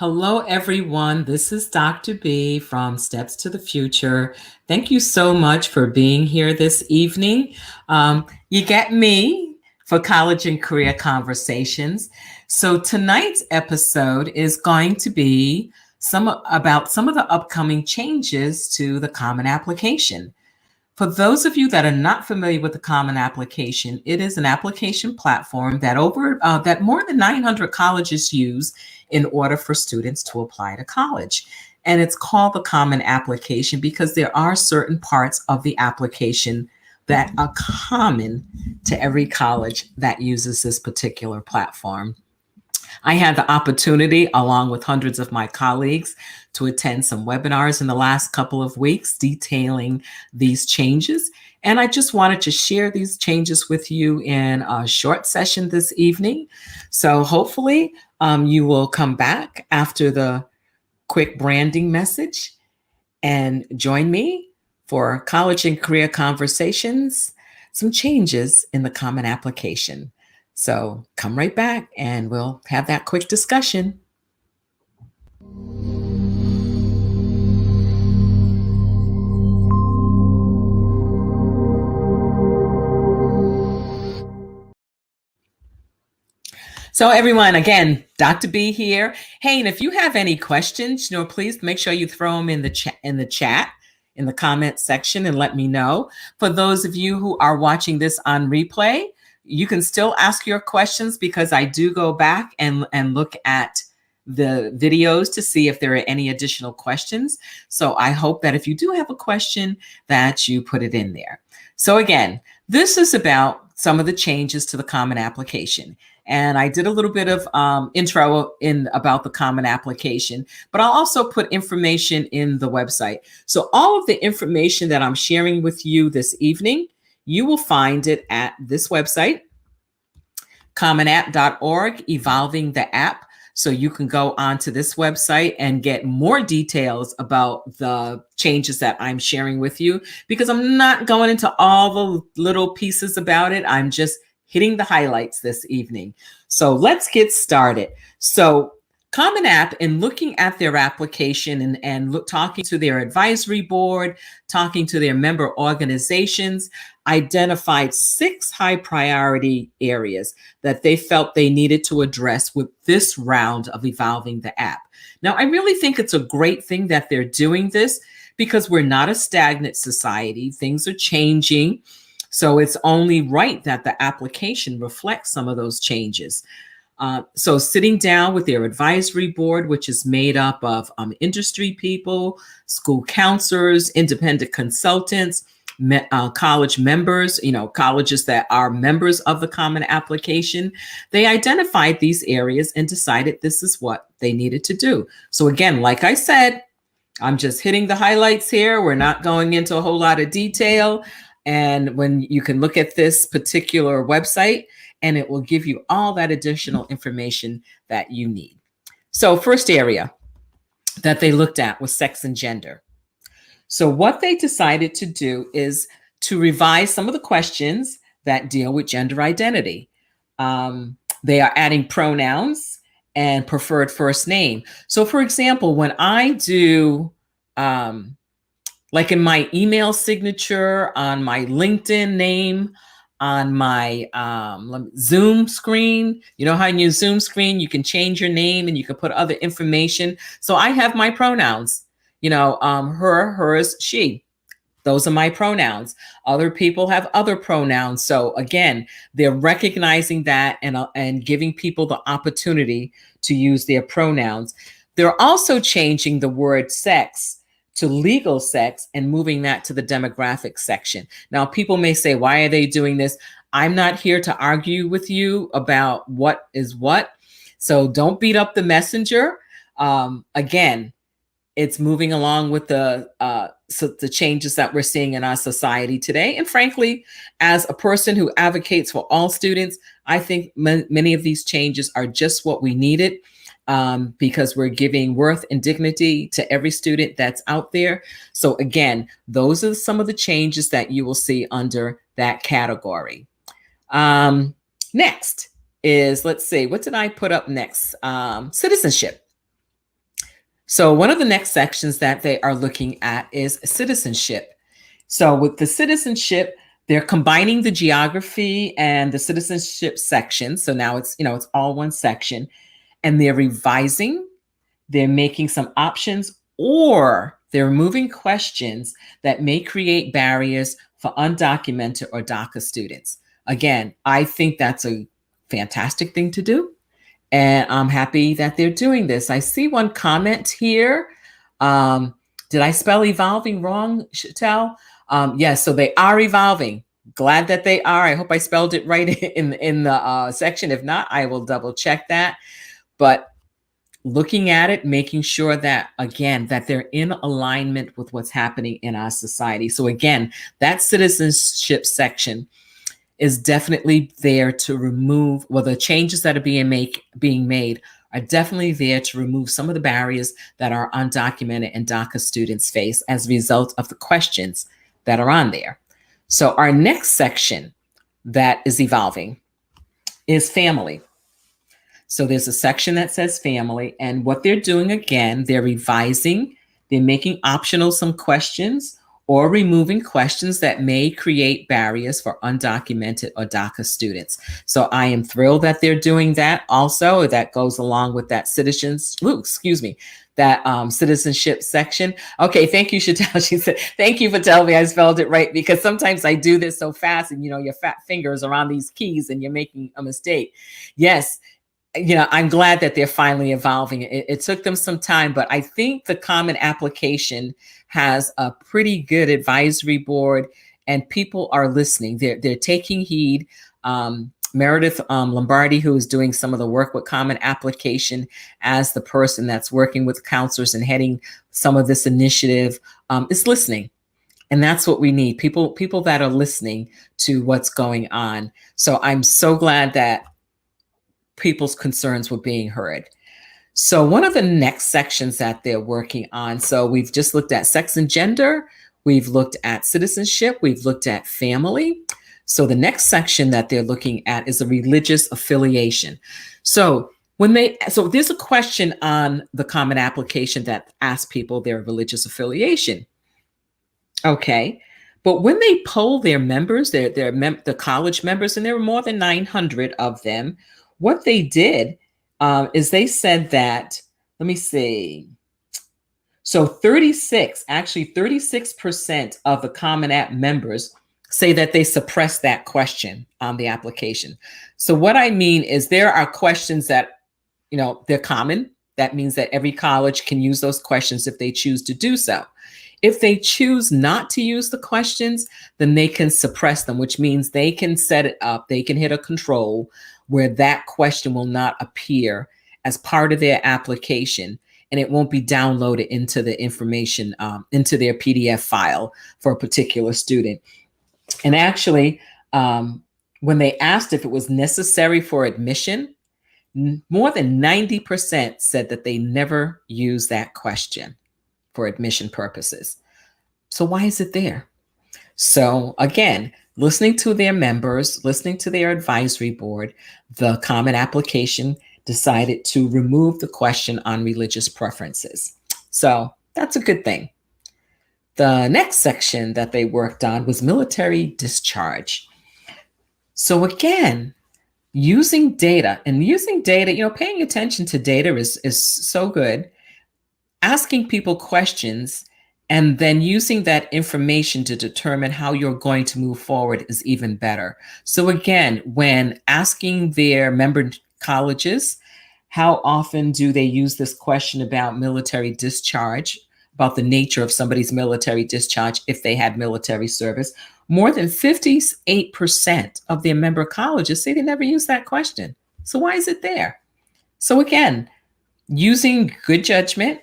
Hello, everyone. This is Dr. B from Steps to the Future. Thank you so much for being here this evening. You get me for college and career conversations. So tonight's episode is going to be about some of the upcoming changes to the Common Application. For those of you that are not familiar with the Common Application, it is an application platform that more than 900 colleges use in order for students to apply to college. And it's called the Common Application because there are certain parts of the application that are common to every college that uses this particular platform. I had the opportunity, along with hundreds of my colleagues, to attend some webinars in the last couple of weeks detailing these changes. And I just wanted to share these changes with you in a short session this evening. So hopefully you will come back after the quick branding message and join me for college and career conversations, some changes in the Common Application. So come right back and we'll have that quick discussion. So everyone, again, Dr. B here. Hey, and if you have any questions, please make sure you throw them in the chat, in the comment section, and let me know. For those of you who are watching this on replay, you can still ask your questions because I do go back and look at the videos to see if there are any additional questions. So I hope that if you do have a question that you put it in there. So again, this is about some of the changes to the Common Application. And I did a little bit of intro about the Common Application, but I'll also put information in the website. So all of the information that I'm sharing with you this evening, you will find it at this website, commonapp.org, Evolving the App. So you can go onto this website and get more details about the changes that I'm sharing with you, because I'm not going into all the little pieces about it. I'm just hitting the highlights this evening. So let's get started. So Common App, in looking at their application and talking to their advisory board, talking to their member organizations, identified 6 high priority areas that they felt they needed to address with this round of Evolving the App. Now, I really think it's a great thing that they're doing this because we're not a stagnant society. Things are changing. So it's only right that the application reflects some of those changes. So sitting down with their advisory board, which is made up of industry people, school counselors, independent consultants, college members, colleges that are members of the Common Application, they identified these areas and decided this is what they needed to do. So again, like I said, I'm just hitting the highlights here. We're not going into a whole lot of detail. And when you can look at this particular website, and it will give you all that additional information that you need. So first area that they looked at was sex and gender. So what they decided to do is to revise some of the questions that deal with gender identity. They are adding pronouns and preferred first name. So for example, when I do, like in my email signature, on my LinkedIn name, on my Zoom screen, you know how you use Zoom screen, you can change your name and you can put other information. So I have my pronouns, her, hers, she. Those are my pronouns. Other people have other pronouns. So again, they're recognizing that and giving people the opportunity to use their pronouns. They're also changing the word sex to legal sex and moving that to the demographic section. Now, people may say, why are they doing this? I'm not here to argue with you about what is what. So don't beat up the messenger. Again, it's moving along with the changes that we're seeing in our society today. And frankly, as a person who advocates for all students, I think many of these changes are just what we needed. Because we're giving worth and dignity to every student that's out there. So again, those are some of the changes that you will see under that category. Next is, let's see, what did I put up next? Citizenship. So one of the next sections that they are looking at is citizenship. So with the citizenship, they're combining the geography and the citizenship section. So now it's all one section, and they're revising, they're making some options, or they're removing questions that may create barriers for undocumented or DACA students. Again, I think that's a fantastic thing to do. And I'm happy that they're doing this. I see one comment here. Did I spell evolving wrong, Chantel? Yes, so they are evolving. Glad that they are. I hope I spelled it right in the section. If not, I will double check that. But looking at it, making sure that, again, that they're in alignment with what's happening in our society. So again, that citizenship section is definitely there to remove, well, the changes that are being made are definitely there to remove some of the barriers that our undocumented and DACA students face as a result of the questions that are on there. So our next section that is evolving is family. So there's a section that says family, and what they're doing, again, they're revising, they're making optional some questions or removing questions that may create barriers for undocumented or DACA students. So I am thrilled that they're doing that also. That goes along with that citizenship section. Okay, thank you, Chantel. She said, thank you for telling me I spelled it right, because sometimes I do this so fast and your fat fingers are on these keys and you're making a mistake. Yes. I'm glad that they're finally evolving. It took them some time, but I think the Common Application has a pretty good advisory board, and people are listening. They're taking heed. Meredith Lombardi, who is doing some of the work with Common Application as the person that's working with counselors and heading some of this initiative, is listening. And that's what we need, people that are listening to what's going on. So I'm so glad that people's concerns were being heard. So one of the next sections that they're working on, so we've just looked at sex and gender, we've looked at citizenship, we've looked at family. So the next section that they're looking at is a religious affiliation. So there's a question on the Common Application that asks people their religious affiliation. Okay. But when they poll their members, the college members, and there were more than 900 of them, what they did is they said that, let me see. So 36% of the Common App members say that they suppressed that question on the application. So what I mean is there are questions that, they're common. That means that every college can use those questions if they choose to do so. If they choose not to use the questions, then they can suppress them, which means they can set it up. They can hit a control where that question will not appear as part of their application, and it won't be downloaded into the information, into their PDF file for a particular student. And actually, when they asked if it was necessary for admission, more than 90% said that they never use that question for admission purposes. So why is it there? So again, listening to their members, listening to their advisory board, the Common Application decided to remove the question on religious preferences. So that's a good thing. The next section that they worked on was military discharge. So again, using data, paying attention to data is so good. Asking people questions and then using that information to determine how you're going to move forward is even better. So again, when asking their member colleges, how often do they use this question about military discharge, about the nature of somebody's military discharge if they had military service? More than 58% of their member colleges say they never use that question. So why is it there? So again, using good judgment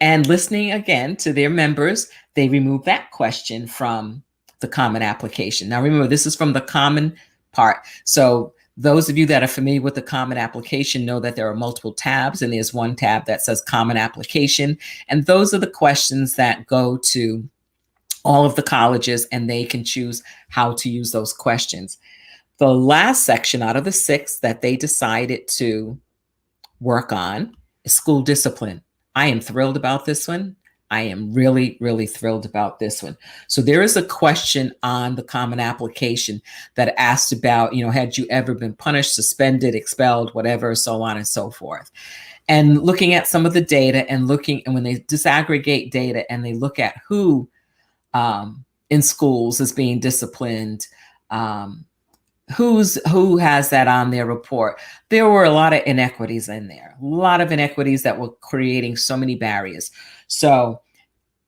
and listening again to their members, they remove that question from the Common Application. Now, remember, this is from the common part. So those of you that are familiar with the Common Application know that there are multiple tabs, and there's one tab that says Common Application. And those are the questions that go to all of the colleges, and they can choose how to use those questions. The last section out of the 6 that they decided to work on is school discipline. I am thrilled about this one. I am really, really thrilled about this one. So there is a question on the Common Application that asked about, had you ever been punished, suspended, expelled, whatever, so on and so forth. And looking at some of the data and when they disaggregate data and they look at who in schools is being disciplined, who has that on their report, there were a lot of inequities in there, a lot of inequities that were creating so many barriers. So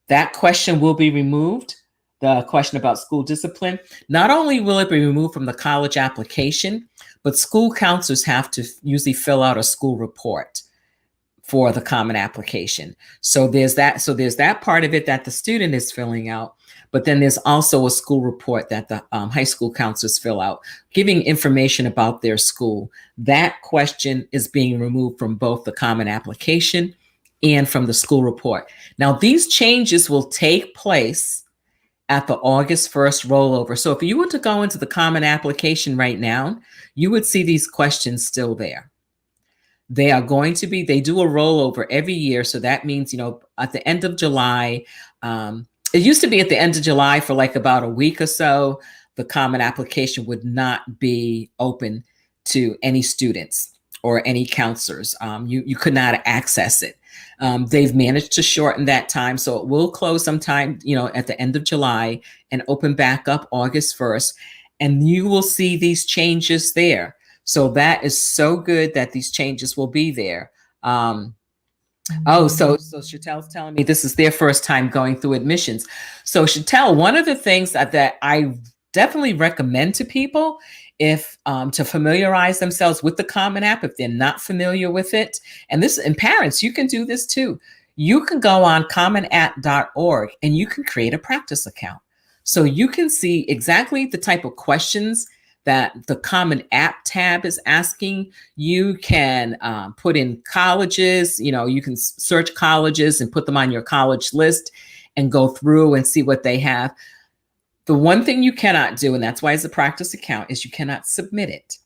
that question will be removed, the question about school discipline. Not only will it be removed from the college application, but school counselors have to usually fill out a school report for the Common Application. So there's that part of it that the student is filling out, but then there's also a school report that the high school counselors fill out, giving information about their school. That question is being removed from both the Common Application and from the school report. Now, these changes will take place at the August 1st rollover. So if you were to go into the Common Application right now, you would see these questions still there. They do a rollover every year. So that means, at the end of July, it used to be at the end of July for like about a week or so, the Common Application would not be open to any students or any counselors. You could not access it. They've managed to shorten that time. So it will close sometime, at the end of July and open back up August 1st. And you will see these changes there. So that is so good that these changes will be there. So Chattel's telling me this is their first time going through admissions. So Chattel, one of the things that I definitely recommend to people to familiarize themselves with the Common App if they're not familiar with it, and parents, you can do this too. You can go on commonapp.org and you can create a practice account. So you can see exactly the type of questions that the Common App tab is asking. You can put in colleges, you can search colleges and put them on your college list and go through and see what they have. The one thing you cannot do, and that's why it's a practice account, is you cannot submit it.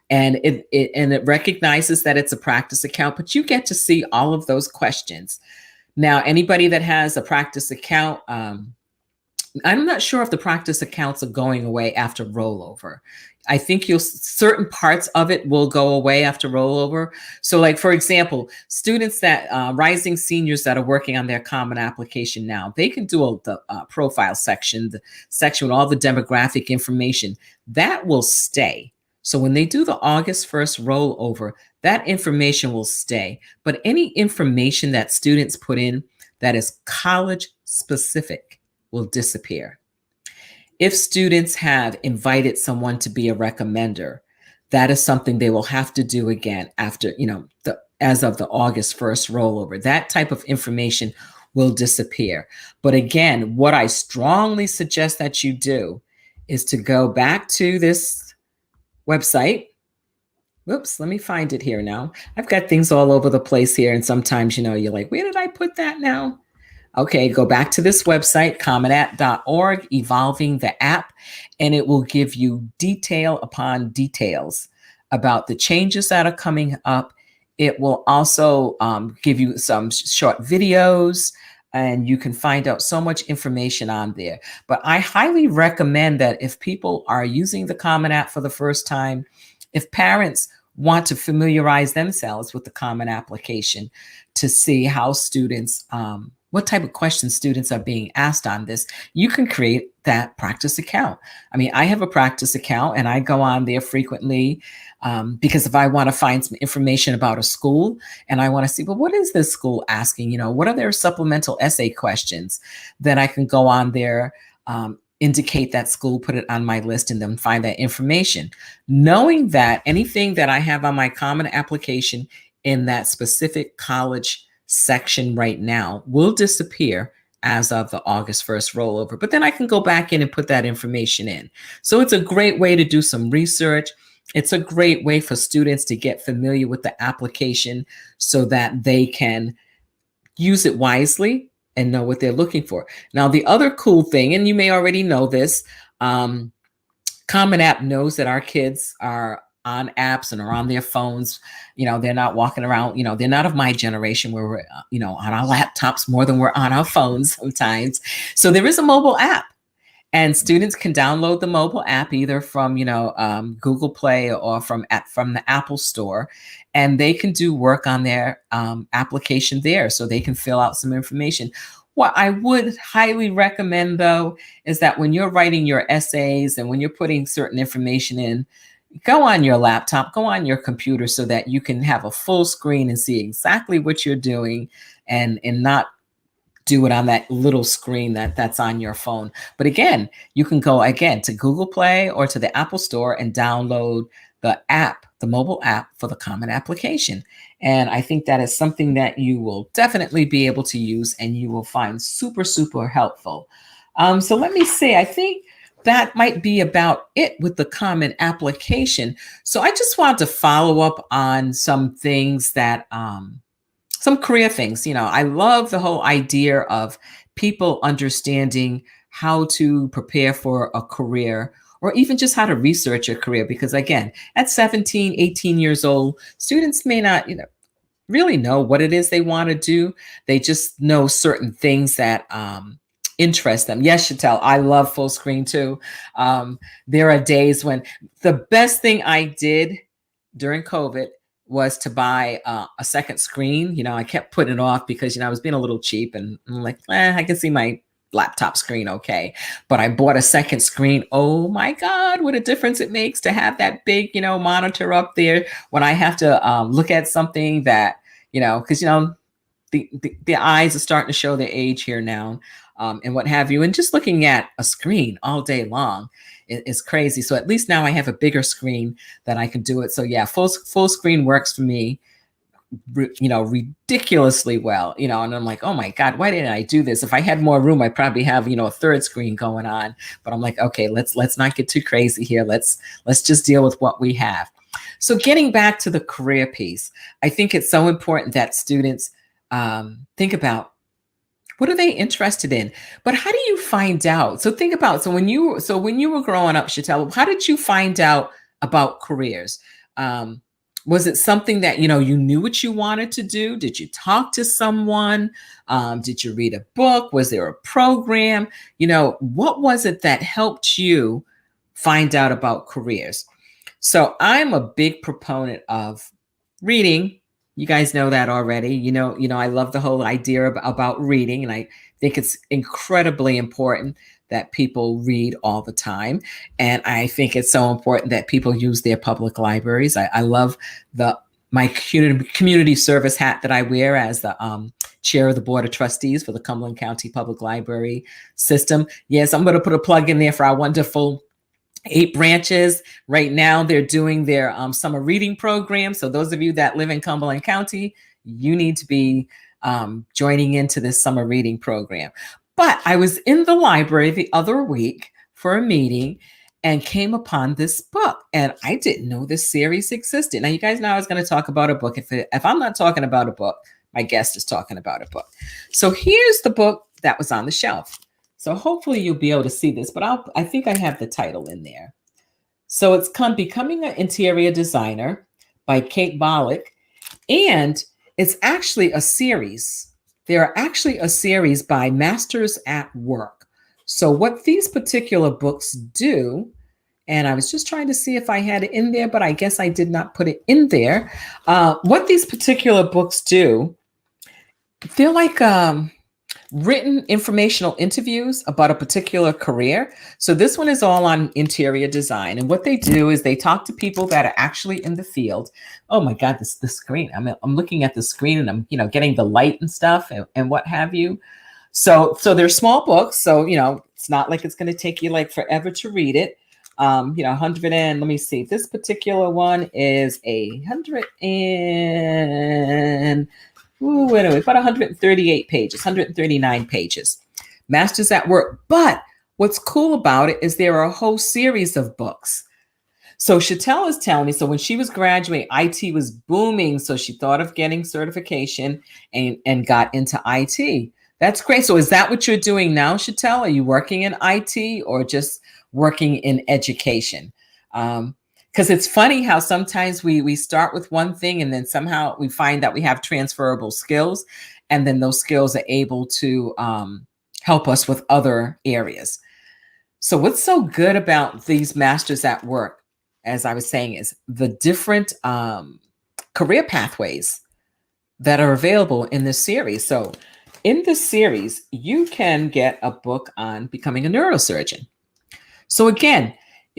And it recognizes that it's a practice account, but you get to see all of those questions. Now, anybody that has a practice account, I'm not sure if the practice accounts are going away after rollover. I think certain parts of it will go away after rollover. So like, for example, students rising seniors that are working on their Common Application now, they can do the profile section, the section with all the demographic information. That will stay. So when they do the August 1st rollover, that information will stay. But any information that students put in that is college specific will disappear. If students have invited someone to be a recommender, that is something they will have to do again after, as of the August 1st rollover. That type of information will disappear. But again, what I strongly suggest that you do is to go back to this website. Whoops, let me find it here now. I've got things all over the place here. And sometimes, you're like, where did I put that now? Okay, go back to this website, commonapp.org, evolving the app, and it will give you detail upon details about the changes that are coming up. It will also give you some short videos, and you can find out so much information on there. But I highly recommend that if people are using the Common App for the first time, if parents want to familiarize themselves with the Common Application to see how students, what type of questions students are being asked on this, you can create that practice account. I mean, I have a practice account and I go on there frequently because if I want to find some information about a school and I want to see, well, what is this school asking? What are their supplemental essay questions? Then I can go on there, indicate that school, put it on my list, and then find that information. Knowing that anything that I have on my Common Application in that specific college section right now will disappear as of the August 1st rollover, but then I can go back in and put that information in. So it's a great way to do some research. It's a great way for students to get familiar with the application so that they can use it wisely and know what they're looking for. Now, the other cool thing, and you may already know this, Common App knows that our kids are on apps and are on their phones. They're not walking around, they're not of my generation where we're, on our laptops more than we're on our phones sometimes. So there is a mobile app. And students can download the mobile app either from, Google Play or from the Apple Store, and they can do work on their application there. So they can fill out some information. What I would highly recommend, though, is that when you're writing your essays and when you're putting certain information in, go on your laptop, go on your computer so that you can have a full screen and see exactly what you're doing and not do it on that little screen that's on your phone. But again, you can go again to Google Play or to the Apple Store and download the app, the mobile app for the Common Application. And I think that is something that you will definitely be able to use and you will find super, super helpful. So let me see, I think that might be about it with the Common Application. So I just wanted to follow up on some things that, some career things. I love the whole idea of people understanding how to prepare for a career or even just how to research a career. Because again, at 17, 18 years old, students may not, really know what it is they want to do. They just know certain things that interest them. Yes, Chantel, I love full screen too. There are days when the best thing I did during COVID was to buy a second screen. I kept putting it off because, I was being a little cheap and I'm like, I can see my laptop screen okay. But I bought a second screen. Oh my God, what a difference it makes to have that big, monitor up there when I have to look at something that, because, the eyes are starting to show their age here now and what have you. And just looking at a screen all day long is crazy. So at least now I have a bigger screen that I can do it. So yeah, full screen works for me, ridiculously well, and I'm like, oh my God, why didn't I do this? If I had more room, I'd probably have, a third screen going on, but I'm like, okay, let's not get too crazy here. Let's just deal with what we have. So getting back to the career piece, I think it's so important that students think about what are they interested in, but how do you find out? So think about, when you were growing up, Chantel, how did you find out about careers? Was it something that, you knew what you wanted to do? Did you talk to someone? Did you read a book? Was there a program? What was it that helped you find out about careers? So I'm a big proponent of reading. You guys know that already. I love the whole idea about reading, and I think it's incredibly important that people read all the time. And I think it's so important that people use their public libraries. I love my community service hat that I wear as the chair of the Board of Trustees for the Cumberland County Public Library System. Yes, I'm going to put a plug in there for our wonderful 8 branches. Right now, they're doing their summer reading program. So those of you that live in Cumberland County, you need to be joining into this summer reading program. But I was in the library the other week for a meeting and came upon this book. And I didn't know this series existed. Now, you guys know I was going to talk about a book. If I'm not talking about a book, my guest is talking about a book. So here's the book that was on the shelf. So hopefully you'll be able to see this, but I think I have the title in there. So it's Becoming an Interior Designer by Kate Bolick. And it's actually a series. There are actually a series by Masters at Work. So what these particular books do, and I was just trying to see if I had it in there, but I guess I did not put it in there. What these particular books do, they're like written informational interviews about a particular career. So this one is all on interior design. And what they do is they talk to people that are actually in the field. Oh my God, the screen. I'm looking at the screen and I'm, getting the light and stuff and what have you. So they're small books. So, it's not like it's going to take you like forever to read it. 100 and let me see, this particular one is 100 and about 138 pages, 139 pages. Masters at Work. But what's cool about it is there are a whole series of books. So Chantel is telling me, so when she was graduating, IT was booming. So she thought of getting certification and got into IT. That's great. So is that what you're doing now, Chantel? Are you working in IT or just working in education? Because Because it's funny how sometimes we start with one thing and then somehow we find that we have transferable skills, and then those skills are able to help us with other areas. So what's so good about these masters at work, as I was saying, is the different career pathways that are available in this series. So in this series, you can get a book on becoming a neurosurgeon. So again,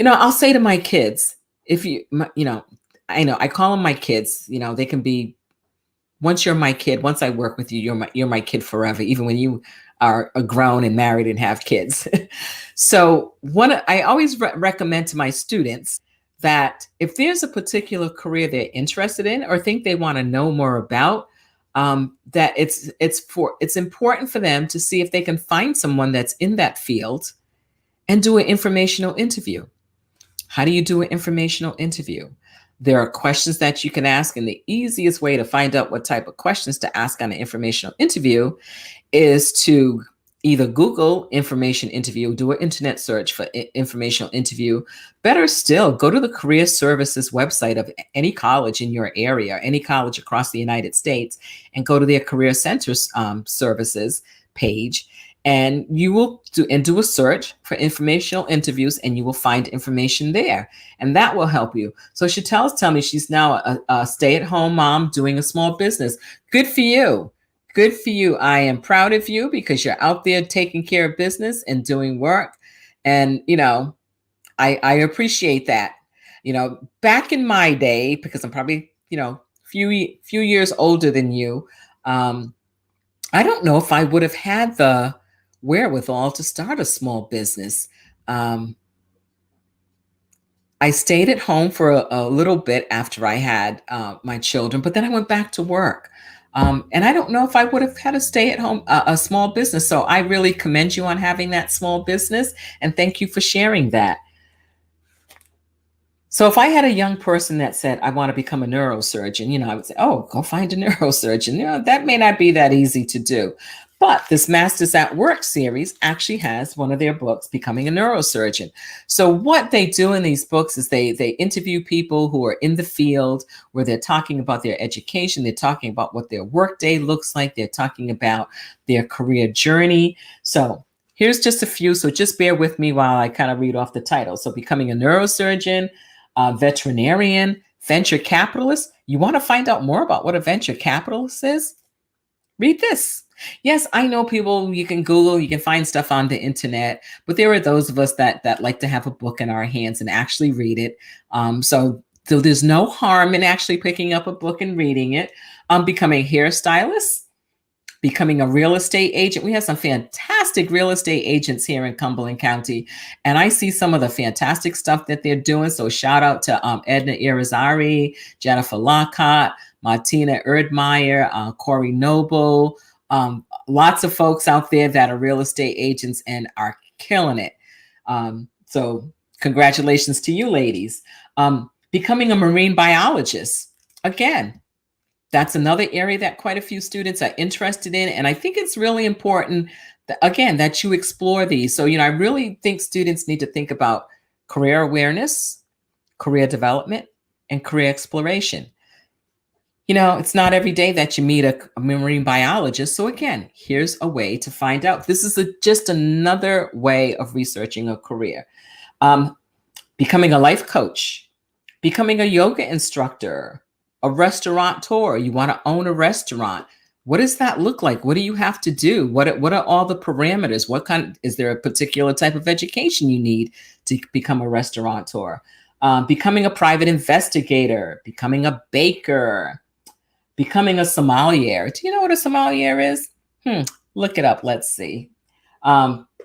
I'll say to my kids, if I know I call them my kids, they can be, once you're my kid, once I work with you, you're my kid forever, even when you are grown and married and have kids. So I always recommend to my students that if there's a particular career they're interested in or think they want to know more about, that it's important for them to see if they can find someone that's in that field and do an informational interview. How do you do an informational interview? There are questions that you can ask, and the easiest way to find out what type of questions to ask on an informational interview is to either Google information interview, do an internet search for informational interview. Better still, go to the career services website of any college in your area, any college across the United States, and go to their career centers services page. And you will do a search for informational interviews, and you will find information there, and that will help you. So Chattel's telling me she's now a stay-at-home mom doing a small business. Good for you. Good for you. I am proud of you because you're out there taking care of business and doing work. And, I appreciate that. Back in my day, because I'm probably, few years older than you, I don't know if I would have had the wherewithal to start a small business. I stayed at home for a little bit after I had my children, but then I went back to work. And I don't know if I would have had to stay at home, a small business. So I really commend you on having that small business, and thank you for sharing that. So if I had a young person that said, I want to become a neurosurgeon, I would say, oh, go find a neurosurgeon. That may not be that easy to do. But this Masters at Work series actually has one of their books, Becoming a Neurosurgeon. So what they do in these books is they interview people who are in the field, where they're talking about their education, they're talking about what their workday looks like, they're talking about their career journey. So here's just a few. So just bear with me while I kind of read off the title. So Becoming a Neurosurgeon, Veterinarian, Venture Capitalist. You want to find out more about what a venture capitalist is? Read this. Yes, I know people, you can Google, you can find stuff on the internet, but there are those of us that like to have a book in our hands and actually read it. So there's no harm in actually picking up a book and reading it. Becoming a hairstylist, becoming a real estate agent. We have some fantastic real estate agents here in Cumberland County, and I see some of the fantastic stuff that they're doing. So shout out to Edna Irizarry, Jennifer Lockhart, Martina Erdmeyer, Corey Noble, lots of folks out there that are real estate agents and are killing it. So congratulations to you, ladies. Becoming a marine biologist. Again, that's another area that quite a few students are interested in. And I think it's really important that, again, that you explore these. So, I really think students need to think about career awareness, career development, and career exploration. It's not every day that you meet a marine biologist. So again, here's a way to find out. This is just another way of researching a career. Becoming a life coach, becoming a yoga instructor, a restaurateur. You want to own a restaurant. What does that look like? What do you have to do? What are all the parameters? Is there a particular type of education you need to become a restaurateur? Becoming a private investigator, becoming a baker, becoming a sommelier. Do you know what a sommelier is? Look it up. Let's see.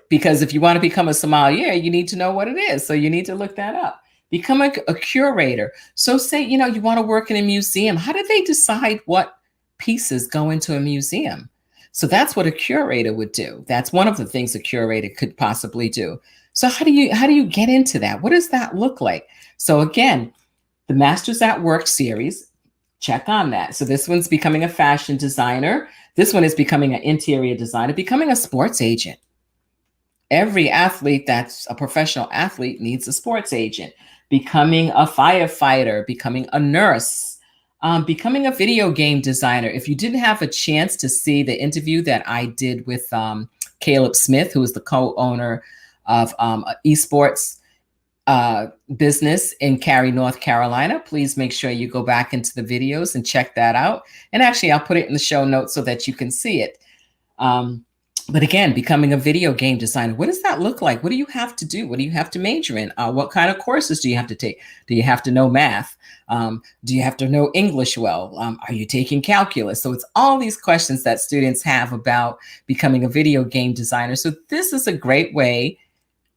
Because if you want to become a sommelier, you need to know what it is. So you need to look that up. Become a curator. So say, you want to work in a museum. How do they decide what pieces go into a museum? So that's what a curator would do. That's one of the things a curator could possibly do. So how do you get into that? What does that look like? So again, the Masters at Work series, check on that. So this one's becoming a fashion designer. This one is becoming an interior designer, becoming a sports agent. Every athlete that's a professional athlete needs a sports agent. becoming a firefighter, becoming a nurse, becoming a video game designer. If you didn't have a chance to see the interview that I did with Caleb Smith, who is the co-owner of esports business in Cary, North Carolina, please make sure you go back into the videos and check that out. And actually, I'll put it in the show notes so that you can see it. But again, becoming a video game designer, what does that look like? What do you have to do? What do you have to major in? What kind of courses do you have to take? Do you have to know math? Do you have to know English well? Are you taking calculus? So it's all these questions that students have about becoming a video game designer. So this is a great way,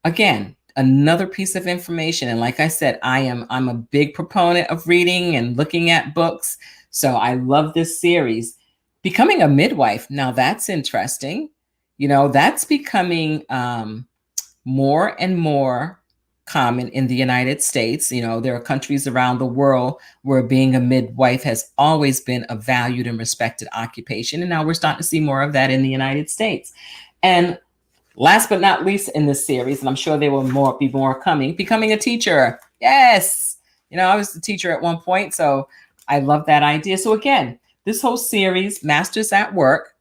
again, another piece of information. And like I said, I'm a big proponent of reading and looking at books. So I love this series. Becoming a midwife. Now that's interesting. You know, that's becoming more and more common in the United States. You know, there are countries around the world where being a midwife has always been a valued and respected occupation. And now we're starting to see more of that in the United States. And last but not least in this series, and I'm sure there will be more coming, becoming a teacher. Yes. You know, I was a teacher at one point, so I love that idea. So again, this whole series, Masters at Work,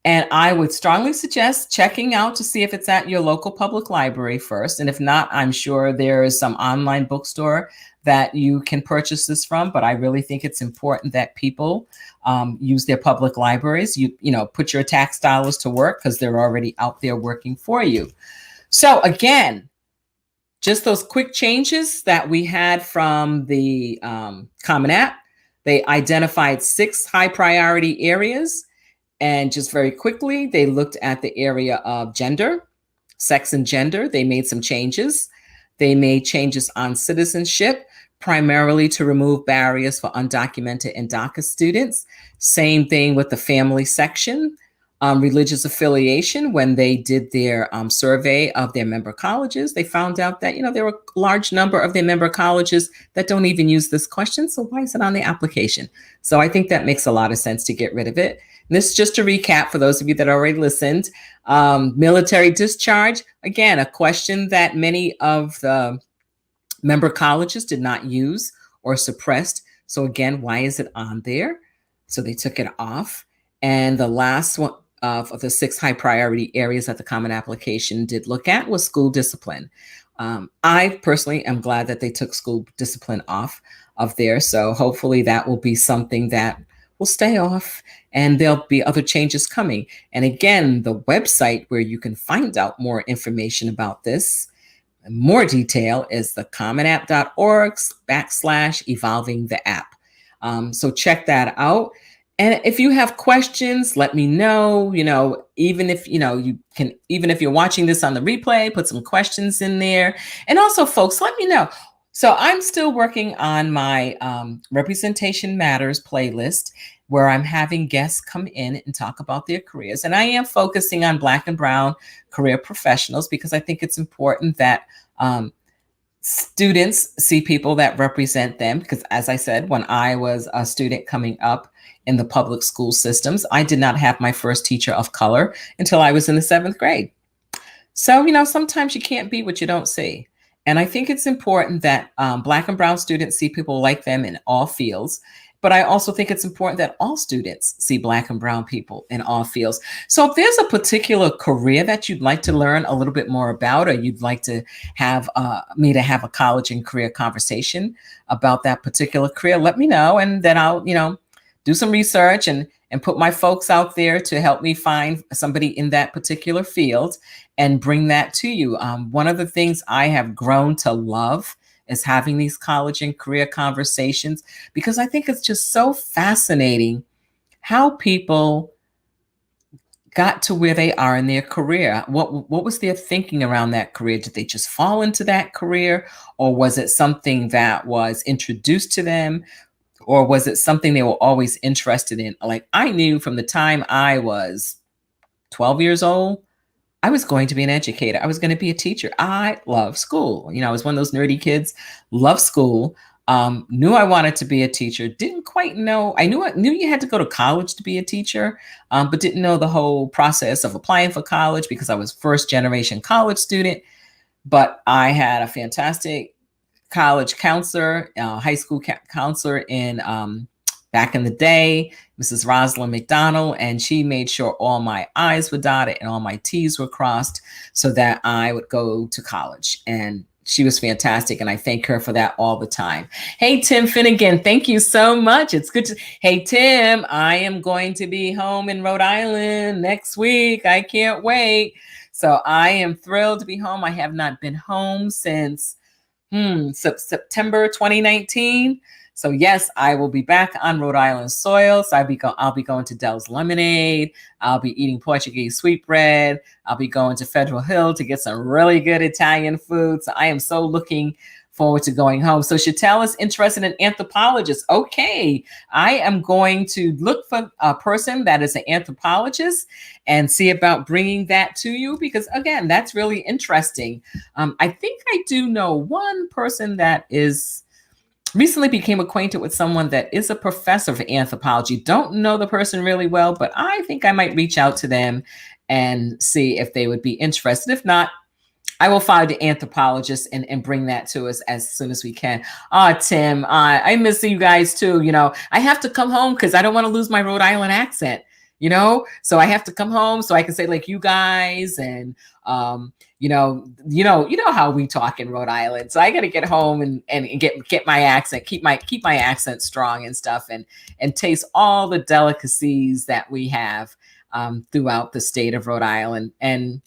and I would strongly suggest checking out to see if it's at your local public library first. And if not, I'm sure there is some online bookstore that you can purchase this from. But I really think it's important that people use their public libraries. You know, put your tax dollars to work because they're already out there working for you. So again, just those quick changes that we had from the Common App. They identified 6 high priority areas. And just very quickly, they looked at the area of gender, sex and gender. They made some changes. They made changes on citizenship, primarily to remove barriers for undocumented and DACA students. Same thing with the family section. Religious affiliation, when they did their survey of their member colleges, they found out that, you know, there were a large number of their member colleges that don't even use this question. So why is it on the application? So I think that makes a lot of sense to get rid of it. And this is just a recap for those of you that already listened. Military discharge, again, a question that many of the member colleges did not use or suppressed. So again, why is it on there? So they took it off. And the last one of the 6 high priority areas that the Common Application did look at was school discipline. I personally am glad that they took school discipline off of there. So hopefully that will be something that will stay off, and there'll be other changes coming. And again, the website where you can find out more information about this, more detail, is the commonapp.org/evolving the app. So check that out. And if you have questions, let me know. You know, even if you're watching this on the replay, put some questions in there. And also, folks, let me know. So I'm still working on my Representation Matters playlist, where I'm having guests come in and talk about their careers. And I am focusing on Black and Brown career professionals because I think it's important that students see people that represent them. Because as I said, when I was a student coming up in the public school systems, I did not have my first teacher of color until I was in the 7th grade. So, you know, sometimes you can't be what you don't see. And I think it's important that Black and Brown students see people like them in all fields. But I also think it's important that all students see Black and Brown people in all fields. So if there's a particular career that you'd like to learn a little bit more about, or you'd like to have me to have a college and career conversation about that particular career, let me know. And then I'll, you know, do some research and put my folks out there to help me find somebody in that particular field and bring that to you. One of the things I have grown to love is having these college and career conversations, because I think it's just so fascinating how people got to where they are in their career. What was their thinking around that career? Did they just fall into that career? Or was it something that was introduced to them? Or was it something they were always interested in? Like, I knew from the time I was 12 years old, I was going to be an educator. I was going to be a teacher. I love school. You know, I was one of those nerdy kids, loved school, knew I wanted to be a teacher, didn't quite know. I knew you had to go to college to be a teacher, but didn't know the whole process of applying for college because I was first generation college student. But I had a fantastic college counselor, high school counselor in back in the day, Mrs. Rosalind McDonald, and she made sure all my I's were dotted and all my T's were crossed so that I would go to college. And she was fantastic, and I thank her for that all the time. Hey, Tim Finnegan, thank you so much. It's good to. Hey, Tim, I am going to be home in Rhode Island next week. I can't wait. So I am thrilled to be home. I have not been home since September 2019. So yes, I will be back on Rhode Island soil. So I'll be going to Dell's Lemonade. I'll be eating Portuguese sweetbread. I'll be going to Federal Hill to get some really good Italian food. So I am so looking forward to going home. So Chatelle is interested in anthropologists. Okay, I am going to look for a person that is an anthropologist and see about bringing that to you, because again, that's really interesting. I think I do know one person that is recently became acquainted with someone that is a professor of anthropology. Don't know the person really well, but I think I might reach out to them and see if they would be interested. If not, I will find the anthropologist and bring that to us as soon as we can. Tim, I miss you guys too. You know, I have to come home because I don't want to lose my Rhode Island accent, you know? So I have to come home so I can say like you guys and, you know how we talk in Rhode Island. So I got to get home and get my accent, keep my accent strong and stuff, and taste all the delicacies that we have throughout the state of Rhode Island. And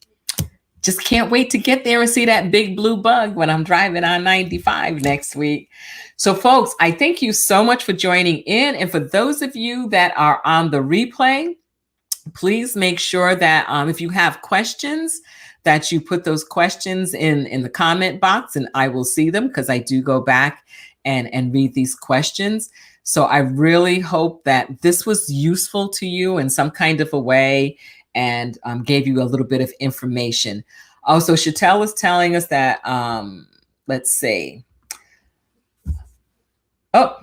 just can't wait to get there and see that big blue bug when I'm driving on 95 next week. So folks, I thank you so much for joining in. And for those of you that are on the replay, please make sure that if you have questions, that you put those questions in the comment box, and I will see them because I do go back and read these questions. So I really hope that this was useful to you in some kind of a way and gave you a little bit of information. Also, Chatelle was telling us that, let's see. Oh,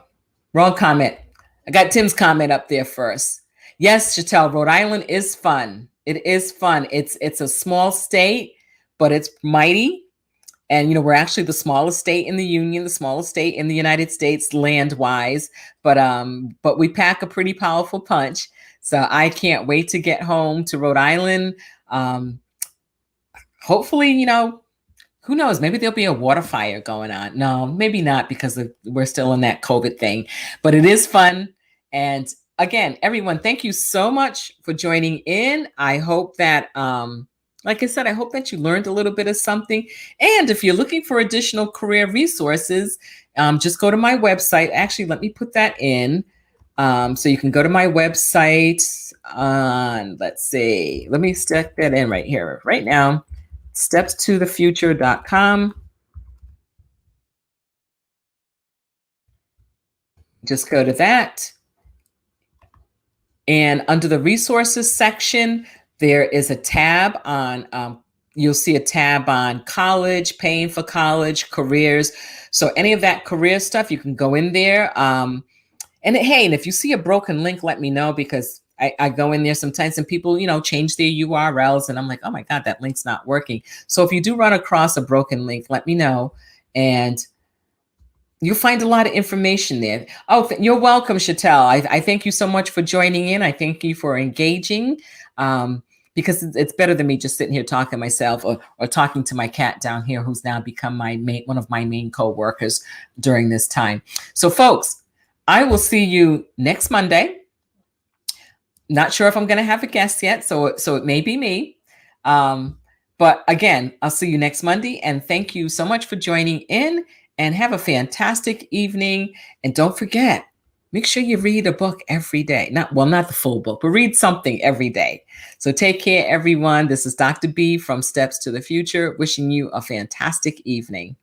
wrong comment. I got Tim's comment up there first. Yes, Chatelle, Rhode Island is fun. It is fun. It's a small state, but it's mighty. And, you know, we're actually the smallest state in the Union, the smallest state in the United States land-wise. But we pack a pretty powerful punch. So I can't wait to get home to Rhode Island. Hopefully, you know, who knows? Maybe there'll be a water fire going on. No, maybe not, because we're still in that COVID thing. But it is fun. And again, everyone, thank you so much for joining in. I hope that, like I said, I hope that you learned a little bit of something. And if you're looking for additional career resources, just go to my website. Actually, let me put that in. So you can go to my website on, let's see, let me stick that in right here, right now, stepstothefuture.com. Just go to that. And under the resources section, there is a tab on, you'll see a tab on college, paying for college, careers. So any of that career stuff, you can go in there. And hey, and if you see a broken link, let me know, because I go in there sometimes and people, you know, change their URLs and I'm like, oh my God, that link's not working. So if you do run across a broken link, let me know. And you'll find a lot of information there. Oh, you're welcome, Chatelle. I thank you so much for joining in. I thank you for engaging, because it's better than me just sitting here talking to myself or talking to my cat down here, who's now become one of my main co-workers during this time. So folks, I will see you next Monday. Not sure if I'm going to have a guest yet, so it may be me. But again, I'll see you next Monday. And thank you so much for joining in, and have a fantastic evening. And don't forget, make sure you read a book every day. Not the full book, but read something every day. So take care, everyone. This is Dr. B from Steps to the Future, wishing you a fantastic evening.